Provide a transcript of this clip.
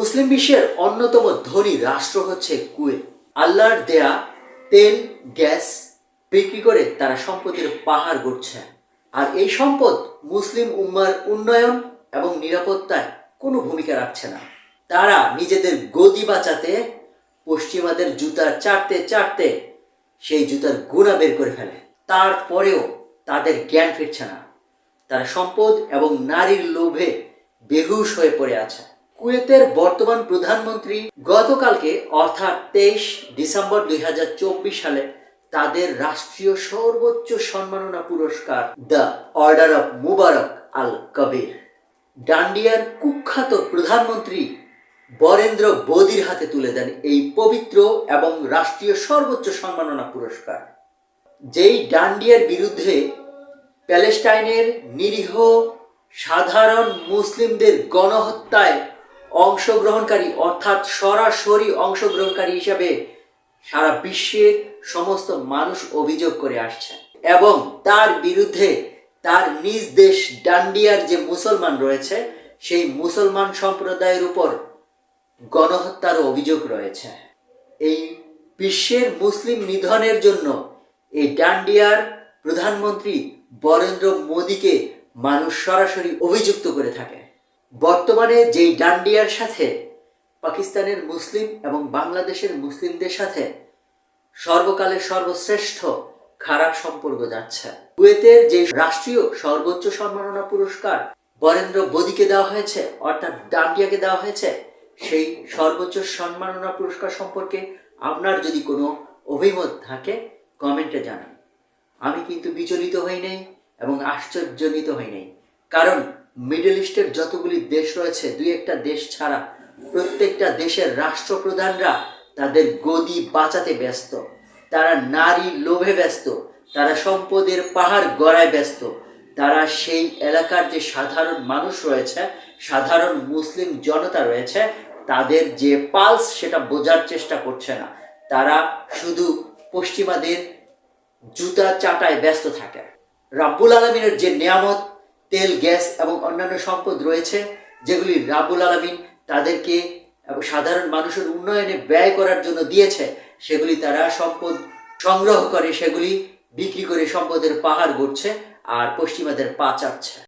মুসলিম বিশ্বের অন্যতম ধনী রাষ্ট্র হচ্ছে কুয়েত। আল্লাহর দেয়া তেল গ্যাস বিক্রি করে তারা সম্পদের পাহাড় গড়ছে। আর এই সম্পদ মুসলিম উম্মার উন্নয়ন এবং নিরাপত্তায় কোনো ভূমিকা রাখছে না। তারা নিজেদের গদি বাঁচাতে পশ্চিমাদের জুতা চাটতে চাটতে সেই জুতার গুণা বের করে ফেলে। তারপরেও তাদের জ্ঞান ফিরছে না। তারা সম্পদ এবং নারীর লোভে বেহুশ হয়ে পড়ে আছে। কুয়েতের বর্তমান প্রধানমন্ত্রী গতকালকে অর্থাৎ 23 ডিসেম্বর 2024 সালে তাদের রাষ্ট্রীয় সর্বোচ্চ সম্মাননা পুরস্কার দ্য অর্ডার অফ মুবারক আল কবির ডান্ডিয়ার কুখ্যাত প্রধানমন্ত্রী বরেন্দ্র মোদির হাতে তুলে দেন এই পবিত্র এবং রাষ্ট্রীয় সর্বোচ্চ সম্মাননা পুরস্কার। যেই ডান্ডিয়ার বিরুদ্ধে প্যালেস্টাইনের নিরীহ সাধারণ মুসলিমদের গণহত্যায় অংশগ্রহণকারী অর্থাৎ সরাসরি অংশগ্রহণকারী হিসাবে সারা বিশ্বের সমস্ত মানুষ অভিযোগ করে আসছে এবং তার বিরুদ্ধে তার নিজ দেশ ডান্ডিয়ার যে মুসলমান রয়েছে সেই মুসলমান সম্প্রদায়ের উপর গণহত্যার অভিযোগ রয়েছে। এই বিশ্বের মুসলিম নিধনের জন্য এই ডান্ডিয়ার প্রধানমন্ত্রী বরেন্দ্র মোদিকে মানুষ সরাসরি অভিযুক্ত করে থাকে। বর্তমানে যেই ডান্ডিয়ার সাথে পাকিস্তানের মুসলিম এবং বাংলাদেশের মুসলিমদের সাথে সর্বকালের সর্বশ্রেষ্ঠ খারাপ সম্পর্ক যাচ্ছে। কুয়েতের যে রাষ্ট্রীয় সর্বোচ্চ সম্মাননা পুরস্কার বরেন্দ্র মোদিকে দেওয়া হয়েছে অর্থাৎ ডান্ডিয়াকে দেওয়া হয়েছে, সেই সর্বোচ্চ সম্মাননা পুরস্কার সম্পর্কে আপনার যদি কোনো অভিমত থাকে কমেন্টে জানান। আমি কিন্তু বিচলিত হই নাই এবং আশ্চর্যজনিত হই নাই, কারণ মিডল ইস্টের যতগুলি দেশ রয়েছে দুই একটা দেশ ছাড়া প্রত্যেকটা দেশের রাষ্ট্রপ্রধানরা তাদের গদি বাঁচাতে ব্যস্ত, তারা নারীর লোভে ব্যস্ত, তারা সম্পদের পাহাড় গড়ায় ব্যস্ত। তারা সেই এলাকার যে সাধারণ মানুষ রয়েছে, সাধারণ মুসলিম জনতা রয়েছে, তাদের যে পালস সেটা বোঝার চেষ্টা করছে না। তারা শুধু পশ্চিমাদের জুতা চাটায় ব্যস্ত থাকে। রাব্বুল আলামিনের যে নিয়ামত তেল গ্যাস এবং অন্যান্য সম্পদ রয়েছে, যেগুলি রাব্বুল আলামিন তাদেরকে সাধারণ মানুষের উন্নয়নে ব্যয় করার জন্য দিয়েছে, সেগুলি তারা সম্পদ সংগ্রহ করে সেগুলি বিক্রি করে সম্পদের পাহাড় গড়ছে আর পশ্চিমাদের পা চাটছে।